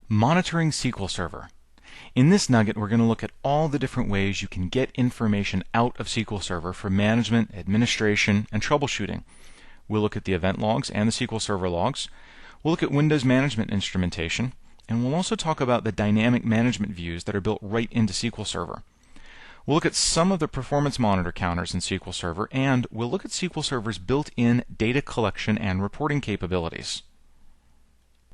Monitoring SQL Server. In this nugget, we're going to look at all the different ways you can get information out of SQL Server for management, administration, and troubleshooting. We'll look at the event logs and the SQL Server logs. We'll look at Windows management instrumentation, and we'll also talk about the dynamic management views that are built right into SQL Server. We'll look at some of the performance monitor counters in SQL Server, and we'll look at SQL Server's built-in data collection and reporting capabilities.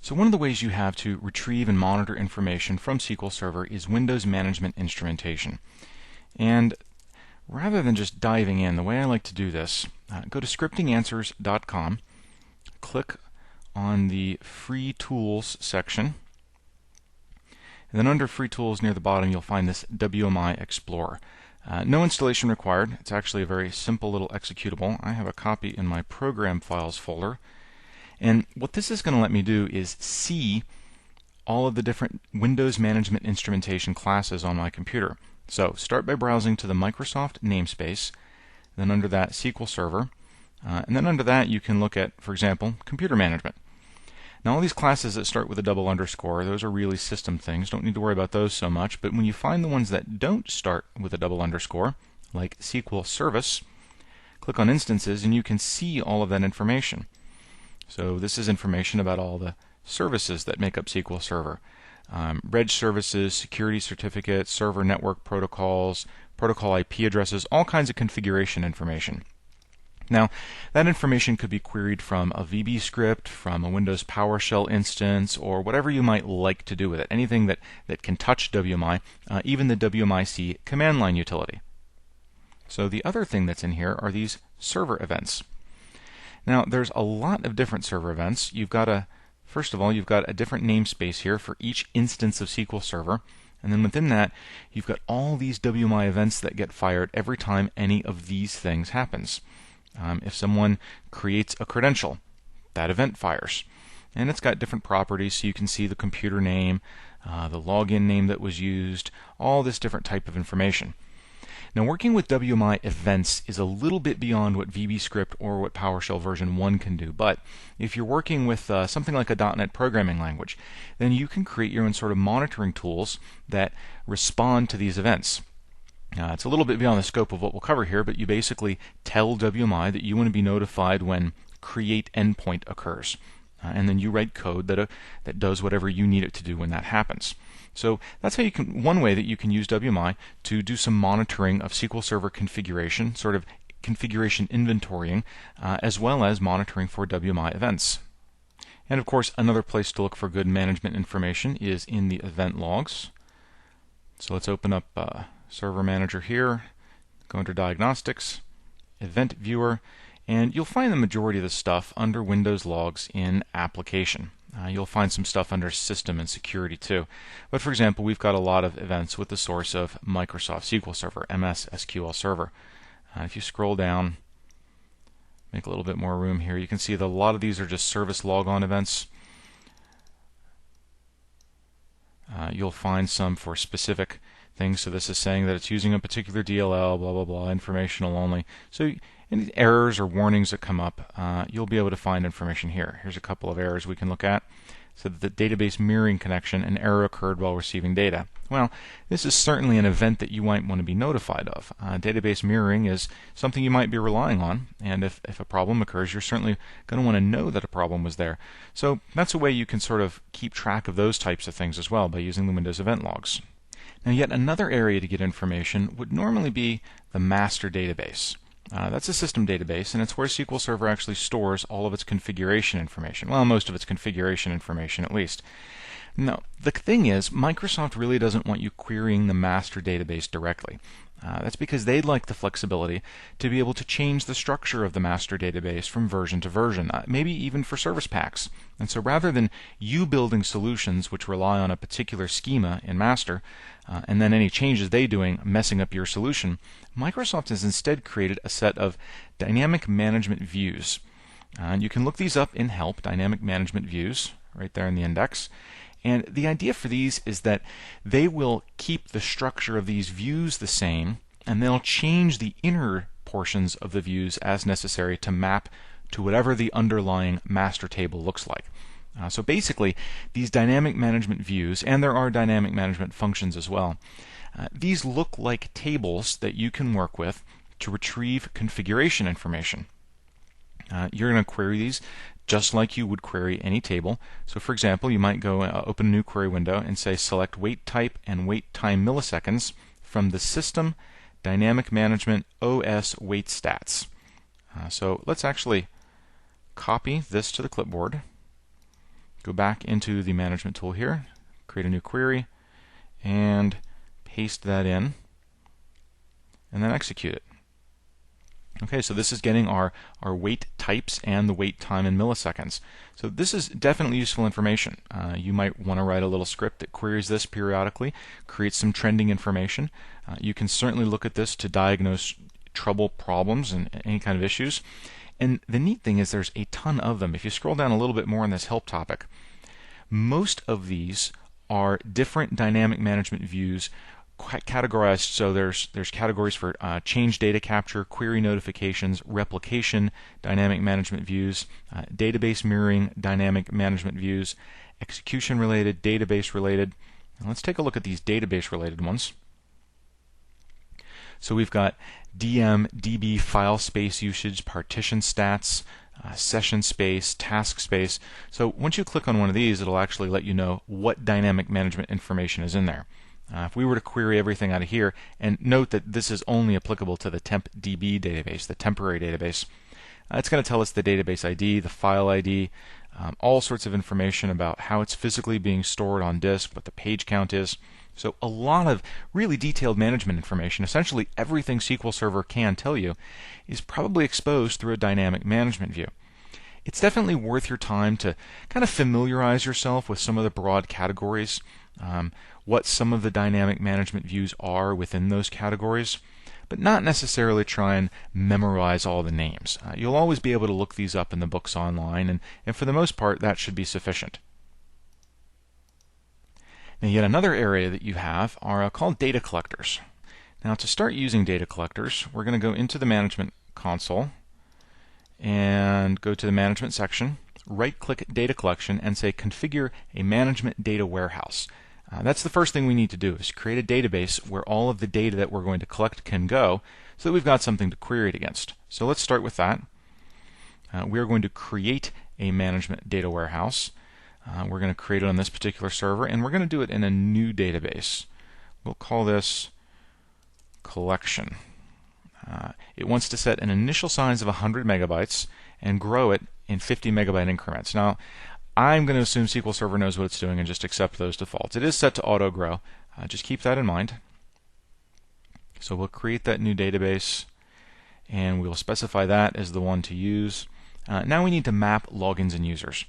So one of the ways you have to retrieve and monitor information from SQL Server is Windows management instrumentation. And rather than just diving in, the way I like to do this, go to scriptinganswers.com, click on the Free Tools section, and then under Free Tools near the bottom you'll find this WMI Explorer. No installation required. It's actually a very simple little executable. I have a copy in my Program Files folder. And what this is going to let me do is see all of the different Windows management instrumentation classes on my computer. So start by browsing to the Microsoft namespace, then under that SQL Server, and then under that you can look at, for example, computer management. Now all these classes that start with a double underscore, those are really system things. Don't need to worry about those so much, but when you find the ones that don't start with a double underscore, like SQL Service, click on Instances and you can see all of that information. So this is information about all the services that make up SQL Server. Reg services, security certificates, server network protocols, protocol IP addresses, all kinds of configuration information. Now, that information could be queried from a VB script, from a Windows PowerShell instance, or whatever you might like to do with it. Anything that can touch WMI, even the WMIC command line utility. So the other thing that's in here are these server events. Now, there's a lot of different server events. First of all, you've got a different namespace here for each instance of SQL Server. And then within that, you've got all these WMI events that get fired every time any of these things happens. If someone creates a credential, that event fires. And it's got different properties, so you can see the computer name, the login name that was used, all this different type of information. Now, working with WMI events is a little bit beyond what VBScript or what PowerShell version 1 can do, but if you're working with something like a .NET programming language, then you can create your own sort of monitoring tools that respond to these events. It's a little bit beyond the scope of what we'll cover here, but you basically tell WMI that you want to be notified when create endpoint occurs. And then you write code that does whatever you need it to do when that happens. So that's how one way that you can use WMI to do some monitoring of SQL Server configuration, sort of configuration inventorying, as well as monitoring for WMI events. And of course, another place to look for good management information is in the event logs. So let's open up Server Manager here, go under Diagnostics, Event Viewer, and you'll find the majority of the stuff under Windows Logs in Application. You'll find some stuff under System and Security too. But for example, we've got a lot of events with the source of Microsoft SQL Server, MS SQL Server. If you scroll down, make a little bit more room here, you can see that a lot of these are just service logon events. You'll find some for specific things. So this is saying that it's using a particular DLL, blah, blah, blah, informational only. So any errors or warnings that come up, you'll be able to find information here. Here's a couple of errors we can look at. So the database mirroring connection, an error occurred while receiving data. Well, this is certainly an event that you might want to be notified of. Database mirroring is something you might be relying on, and if a problem occurs, you're certainly going to want to know that a problem was there. So that's a way you can sort of keep track of those types of things as well by using the Windows event logs. Now, yet another area to get information would normally be the master database. That's a system database, and it's where SQL Server actually stores all of its configuration information. Well, most of its configuration information, at least. Now, the thing is, Microsoft really doesn't want you querying the master database directly. That's because they'd like the flexibility to be able to change the structure of the master database from version to version, maybe even for service packs. And so rather than you building solutions which rely on a particular schema in master, and then any changes they doing messing up your solution, Microsoft has instead created a set of dynamic management views. And you can look these up in Help, Dynamic Management Views, right there in the index. And the idea for these is that they will keep the structure of these views the same, and they'll change the inner portions of the views as necessary to map to whatever the underlying master table looks like. So basically, these dynamic management views, and there are dynamic management functions as well, these look like tables that you can work with to retrieve configuration information. You're going to query these just like you would query any table. So for example, you might go open a new query window and say select wait type and wait time milliseconds from the system dynamic management OS wait stats. So let's actually copy this to the clipboard, go back into the management tool here, create a new query, and paste that in, and then execute it. Okay, so this is getting our wait types and the wait time in milliseconds. So this is definitely useful information. You might want to write a little script that queries this periodically, creates some trending information. You can certainly look at this to diagnose trouble problems and any kind of issues. And the neat thing is there's a ton of them. If you scroll down a little bit more in this help topic, most of these are different dynamic management views categorized. So there's categories for change data capture, query notifications, replication, dynamic management views, database mirroring, dynamic management views, execution related, database related. Now let's take a look at these database related ones. So we've got DM, DB, file space usage, partition stats, session space, task space. So once you click on one of these, it'll actually let you know what dynamic management information is in there. If we were to query everything out of here, and note that this is only applicable to the TempDB database, the temporary database, it's going to tell us the database ID, the file ID, all sorts of information about how it's physically being stored on disk, what the page count is. So a lot of really detailed management information, essentially everything SQL Server can tell you, is probably exposed through a dynamic management view. It's definitely worth your time to kind of familiarize yourself with some of the broad categories, what some of the dynamic management views are within those categories, but not necessarily try and memorize all the names. You'll always be able to look these up in the books online, and for the most part that should be sufficient. Now yet another area that you have are called data collectors. Now to start using data collectors, we're going to go into the management console and go to the management section, right-click data collection and say configure a management data warehouse. That's the first thing we need to do, is create a database where all of the data that we're going to collect can go so that we've got something to query it against. So let's start with that. We're going to create a management data warehouse. We're going to create it on this particular server, and we're going to do it in a new database. We'll call this collection. It wants to set an initial size of 100 megabytes and grow it in 50 megabyte increments. Now, I'm going to assume SQL Server knows what it's doing and just accept those defaults. It is set to auto grow. Just keep that in mind. So we'll create that new database, and we'll specify that as the one to use. Now we need to map logins and users.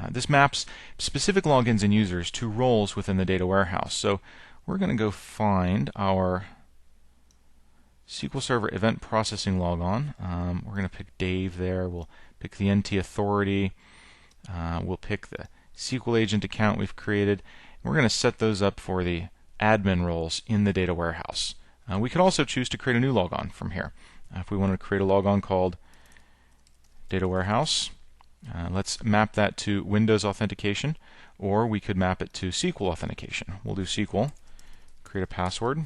This maps specific logins and users to roles within the data warehouse. So we're going to go find our SQL Server event processing logon. We're going to pick Dave there. We'll pick the NT authority. We'll pick the SQL agent account we've created. We're going to set those up for the admin roles in the data warehouse. We could also choose to create a new logon from here. If we want to create a logon called data warehouse, let's map that to Windows authentication, or we could map it to SQL authentication. We'll do SQL, create a password.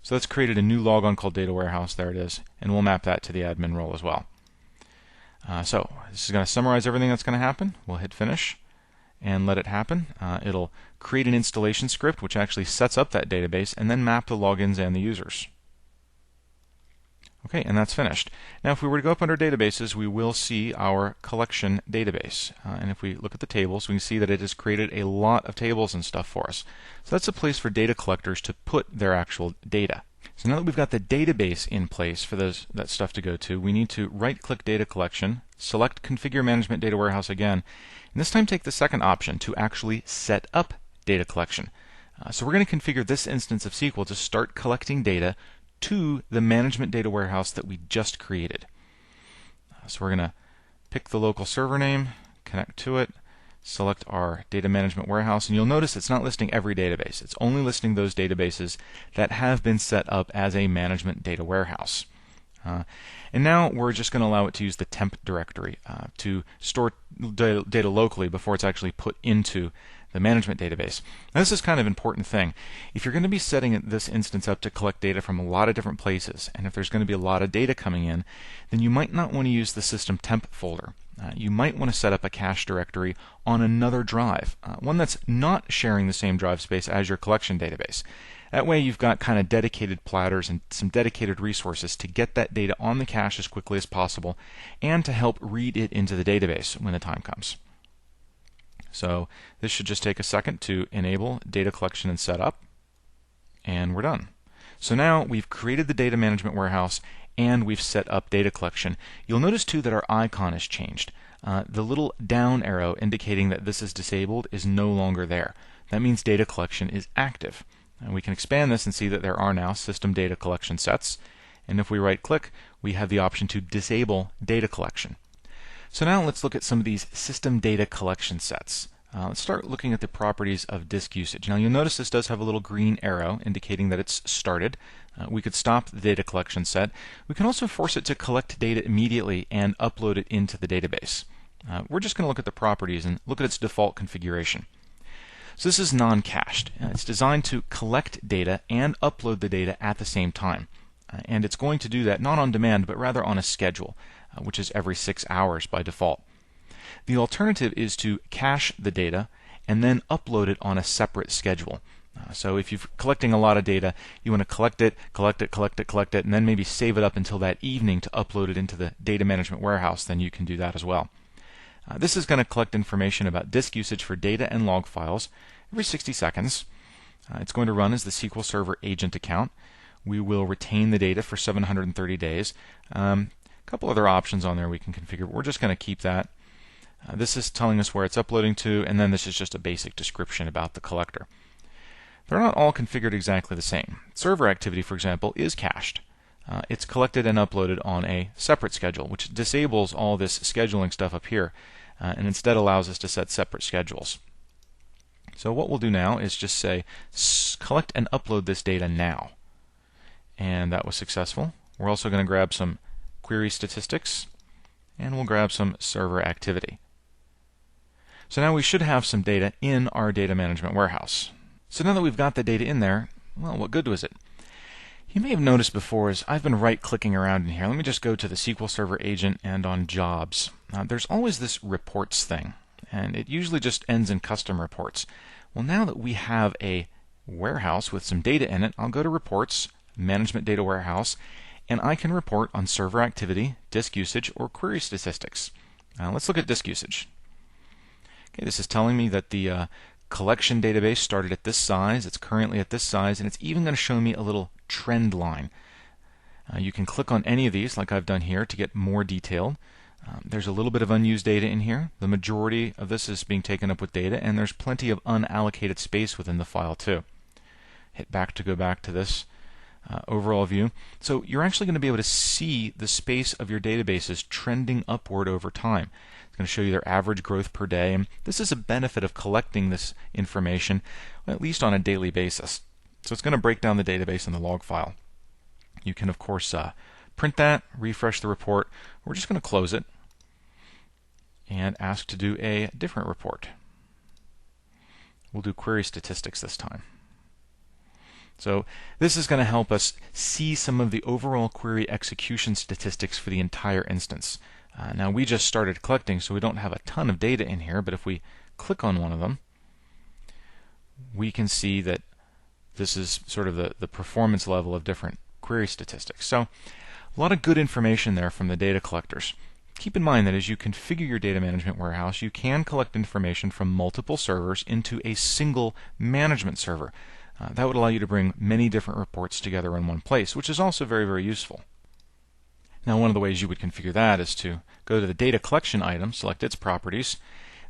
So that's created a new logon called data warehouse, there it is, and we'll map that to the admin role as well. So this is going to summarize everything that's going to happen. We'll hit finish and let it happen. It'll create an installation script which actually sets up that database and then map the logins and the users. Okay, and that's finished. Now if we were to go up under databases, we will see our collection database. And if we look at the tables, we can see that it has created a lot of tables and stuff for us. So that's a place for data collectors to put their actual data. So now that we've got the database in place for that stuff to go to, we need to right-click Data Collection, select Configure Management Data Warehouse again, and this time take the second option to actually set up data collection. So we're going to configure this instance of SQL to start collecting data to the management data warehouse that we just created. So we're going to pick the local server name, connect to it, select our data management warehouse, and you'll notice it's not listing every database. It's only listing those databases that have been set up as a management data warehouse. And now we're just going to allow it to use the temp directory to store data locally before it's actually put into the management database. Now, this is kind of an important thing. If you're going to be setting this instance up to collect data from a lot of different places, and if there's going to be a lot of data coming in, then you might not want to use the system temp folder. You might want to set up a cache directory on another drive, one that's not sharing the same drive space as your collection database. That way you've got kind of dedicated platters and some dedicated resources to get that data on the cache as quickly as possible and to help read it into the database when the time comes. So this should just take a second to enable data collection and setup, and we're done. So now we've created the data management warehouse and we've set up data collection. You'll notice too that our icon has changed. The little down arrow indicating that this is disabled is no longer there. That means data collection is active. And we can expand this and see that there are now system data collection sets. And if we right click, we have the option to disable data collection. So now let's look at some of these system data collection sets. Let's start looking at the properties of disk usage. Now you'll notice this does have a little green arrow indicating that it's started. We could stop the data collection set. We can also force it to collect data immediately and upload it into the database. We're just going to look at the properties and look at its default configuration. So this is non-cached. It's designed to collect data and upload the data at the same time. And it's going to do that not on demand, but rather on a schedule, which is every 6 hours by default. The alternative is to cache the data and then upload it on a separate schedule. So if you're collecting a lot of data, you want to collect it, and then maybe save it up until that evening to upload it into the data management warehouse, then you can do that as well. This is going to collect information about disk usage for data and log files every 60 seconds. It's going to run as the SQL Server agent account. We will retain the data for 730 days. A couple other options on there we can configure, but we're just going to keep that. This is telling us where it's uploading to, and then this is just a basic description about the collector. They're not all configured exactly the same. Server activity, for example, is cached. It's collected and uploaded on a separate schedule, which disables all this scheduling stuff up here, and instead allows us to set separate schedules. So what we'll do now is just say, collect and upload this data now. And that was successful. We're also going to grab some query statistics, and we'll grab some server activity. So now we should have some data in our data management warehouse. So now that we've got the data in there, well, what good was it? You may have noticed before as I've been right-clicking around in here. Let me just go to the SQL Server agent and on Jobs. There's always this reports thing, and it usually just ends in custom reports. Well, now that we have a warehouse with some data in it, I'll go to Reports, Management Data Warehouse, and I can report on server activity, disk usage, or query statistics. Let's look at disk usage. Okay, this is telling me that the collection database started at this size, it's currently at this size, and it's even going to show me a little trend line. You can click on any of these, like I've done here, to get more detailed. There's a little bit of unused data in here. The majority of this is being taken up with data, and there's plenty of unallocated space within the file too. Hit back to go back to this overall view. So you're actually going to be able to see the space of your databases trending upward over time. It's going to show you their average growth per day, and this is a benefit of collecting this information at least on a daily basis. So it's going to break down the database in the log file. You can of course print that, refresh the report. We're just going to close it and ask to do a different report. We'll do query statistics this time. So this is going to help us see some of the overall query execution statistics for the entire instance. Now we just started collecting, so we don't have a ton of data in here, but if we click on one of them, we can see that this is sort of the performance level of different query statistics. So a lot of good information there from the data collectors. Keep in mind that as you configure your data management warehouse, you can collect information from multiple servers into a single management server. That would allow you to bring many different reports together in one place, which is also very, very useful. Now, one of the ways you would configure that is to go to the data collection item, select its properties.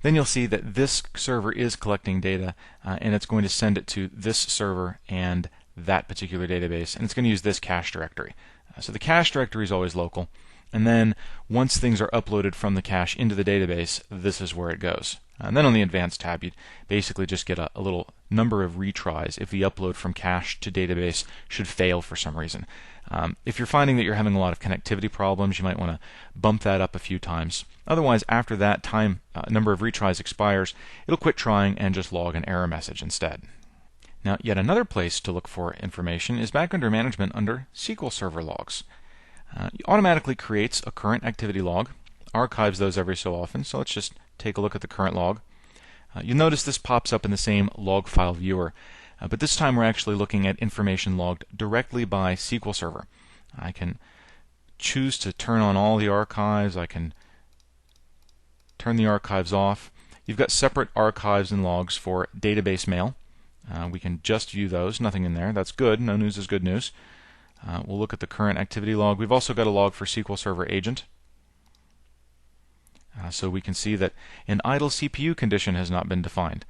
Then you'll see that this server is collecting data, and it's going to send it to this server and that particular database, and it's going to use this cache directory. So the cache directory is always local, and then once things are uploaded from the cache into the database, this is where it goes. And then on the Advanced tab, you'd basically just get a little number of retries if the upload from cache to database should fail for some reason. If you're finding that you're having a lot of connectivity problems, you might want to bump that up a few times. Otherwise, after that number of retries expires, it'll quit trying and just log an error message instead. Now, yet another place to look for information is back under Management under SQL Server Logs. It automatically creates a current activity log, archives those every so often, so let's just take a look at the current log. You'll notice this pops up in the same log file viewer, but this time we're actually looking at information logged directly by SQL Server. I can choose to turn on all the archives, I can turn the archives off. You've got separate archives and logs for database mail. We can just view those, nothing in there. That's good, no news is good news. We'll look at the current activity log. We've also got a log for SQL Server Agent. So we can see that an idle CPU condition has not been defined.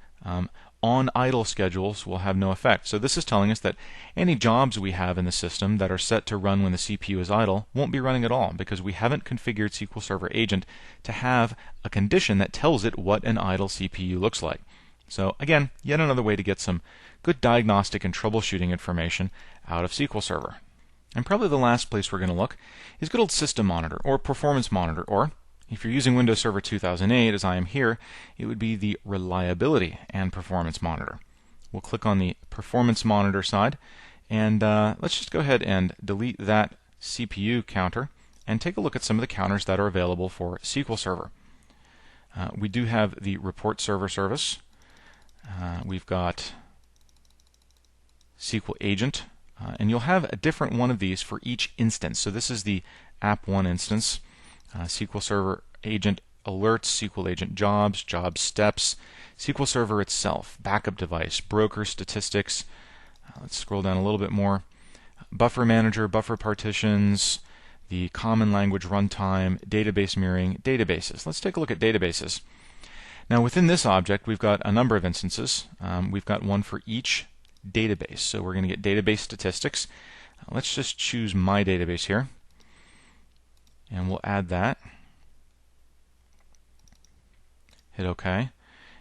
On idle schedules will have no effect. So this is telling us that any jobs we have in the system that are set to run when the CPU is idle won't be running at all because we haven't configured SQL Server Agent to have a condition that tells it what an idle CPU looks like. So again, yet another way to get some good diagnostic and troubleshooting information out of SQL Server. And probably the last place we're going to look is good old System Monitor or Performance Monitor, or if you're using Windows Server 2008, as I am here, it would be the Reliability and Performance Monitor. We'll click on the Performance Monitor side, and let's just go ahead and delete that CPU counter and take a look at some of the counters that are available for SQL Server. We do have the Report Server service. We've got SQL Agent, and you'll have a different one of these for each instance. So this is the App1 instance. SQL Server Agent Alerts, SQL Agent Jobs, Job Steps, SQL Server itself, Backup Device, Broker Statistics. Let's scroll down a little bit more. Buffer Manager, Buffer Partitions, the Common Language Runtime, Database Mirroring, Databases. Let's take a look at databases. Now within this object we've got a number of instances. We've got one for each database. So we're going to get database statistics. Let's just choose my database here. And we'll add that. Hit OK.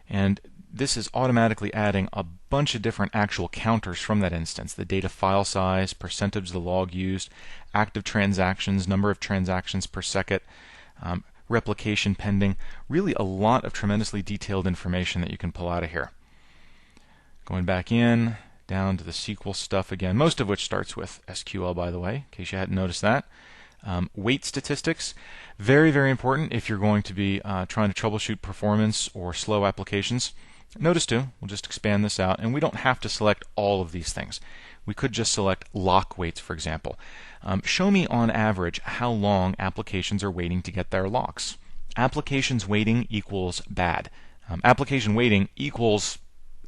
And this is automatically adding a bunch of different actual counters from that instance. The data file size, percentage of the log used, active transactions, number of transactions per second, replication pending. Really a lot of tremendously detailed information that you can pull out of here. Going back in, down to the SQL stuff again, most of which starts with SQL, by the way, in case you hadn't noticed that. Wait statistics, very, very important if you're going to be trying to troubleshoot performance or slow applications. Notice too, we'll just expand this out, and we don't have to select all of these things. We could just select lock waits, for example. Show me on average how long applications are waiting to get their locks. Applications waiting equals bad. Application waiting equals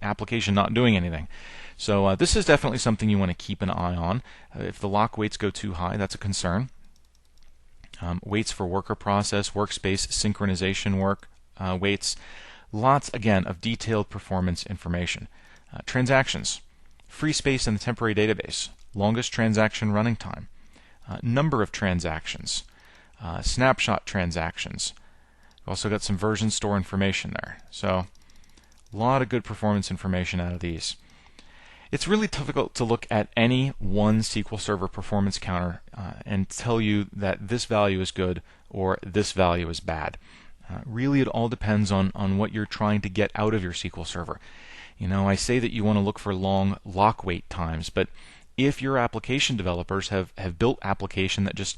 application not doing anything. So this is definitely something you want to keep an eye on. If the lock waits go too high, that's a concern. Waits for worker process, workspace synchronization work, waits. Lots, again, of detailed performance information. Transactions, free space in the temporary database, longest transaction running time, number of transactions, snapshot transactions. We've also got some version store information there. So a lot of good performance information out of these. It's really difficult to look at any one SQL Server performance counter and tell you that this value is good or this value is bad. Really, it all depends on what you're trying to get out of your SQL Server. You know, I say that you want to look for long lock wait times, but if your application developers have built application that just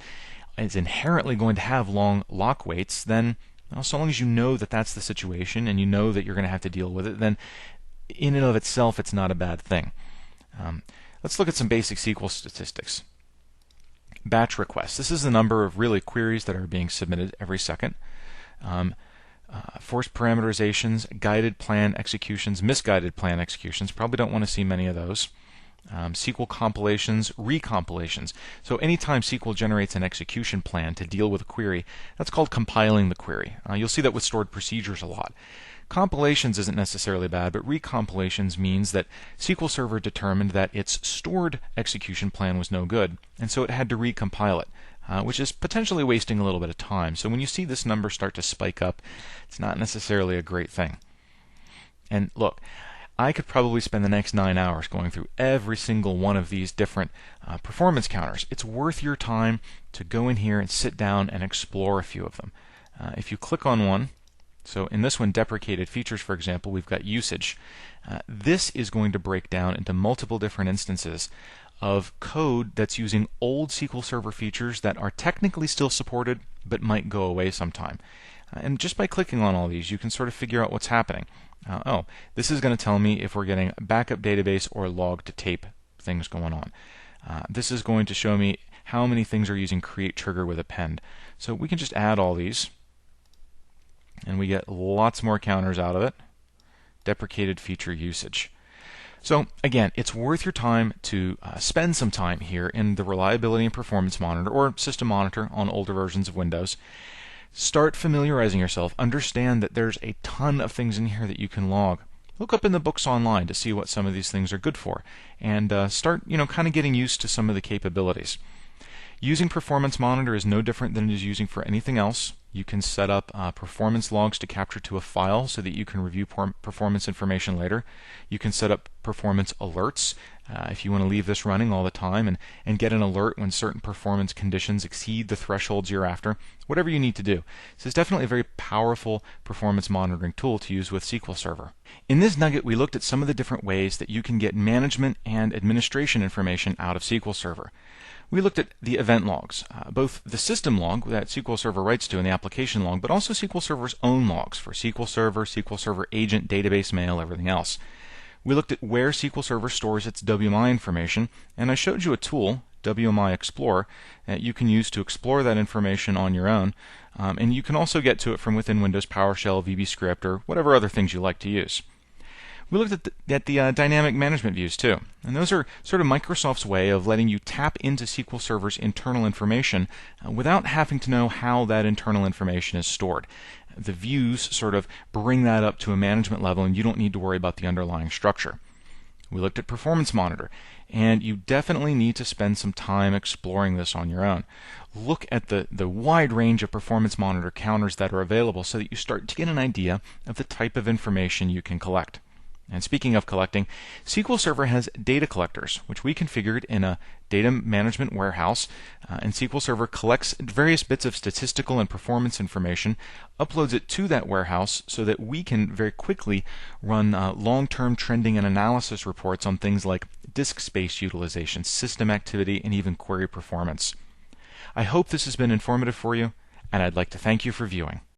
is inherently going to have long lock waits, then so long as you know that that's the situation and you know that you're going to have to deal with it, then in and of itself it's not a bad thing. Let's look at some basic SQL statistics. Batch requests. This is the number of really queries that are being submitted every second. Forced parameterizations, guided plan executions, misguided plan executions. Probably don't want to see many of those. SQL compilations, recompilations. So anytime SQL generates an execution plan to deal with a query, that's called compiling the query. You'll see that with stored procedures a lot. Compilations isn't necessarily bad, but recompilations means that SQL Server determined that its stored execution plan was no good, and so it had to recompile it, which is potentially wasting a little bit of time. So when you see this number start to spike up, it's not necessarily a great thing. And look, I could probably spend the next 9 hours going through every single one of these different performance counters. It's worth your time to go in here and sit down and explore a few of them. If you click on one, so in this one, deprecated features, for example, we've got usage. This is going to break down into multiple different instances of code that's using old SQL Server features that are technically still supported but might go away sometime. And just by clicking on all these, you can sort of figure out what's happening. This is going to tell me if we're getting backup database or log to tape things going on. This is going to show me how many things are using create trigger with append. So we can just add all these, and we get lots more counters out of it. Deprecated feature usage. So again, it's worth your time to spend some time here in the Reliability and Performance Monitor or System Monitor on older versions of Windows. Start familiarizing yourself. Understand that there's a ton of things in here that you can log. Look up in the books online to see what some of these things are good for, and start, kind of getting used to some of the capabilities. Using Performance Monitor is no different than it is using for anything else. You can set up performance logs to capture to a file so that you can review performance information later. You can set up performance alerts if you want to leave this running all the time and get an alert when certain performance conditions exceed the thresholds you're after. Whatever you need to do. This is definitely a very powerful performance monitoring tool to use with SQL Server. In this nugget, we looked at some of the different ways that you can get management and administration information out of SQL Server. We looked at the event logs, both the system log that SQL Server writes to and the application log, but also SQL Server's own logs for SQL Server agent, database mail, everything else. We looked at where SQL Server stores its WMI information, and I showed you a tool, WMI Explorer, that you can use to explore that information on your own, and you can also get to it from within Windows PowerShell, VBScript, or whatever other things you like to use. We looked at the dynamic management views too, and those are sort of Microsoft's way of letting you tap into SQL Server's internal information without having to know how that internal information is stored. The views sort of bring that up to a management level, and you don't need to worry about the underlying structure. We looked at Performance Monitor, and you definitely need to spend some time exploring this on your own. Look at the wide range of Performance Monitor counters that are available so that you start to get an idea of the type of information you can collect. And speaking of collecting, SQL Server has data collectors, which we configured in a data management warehouse. And SQL Server collects various bits of statistical and performance information, uploads it to that warehouse so that we can very quickly run long-term trending and analysis reports on things like disk space utilization, system activity, and even query performance. I hope this has been informative for you, and I'd like to thank you for viewing.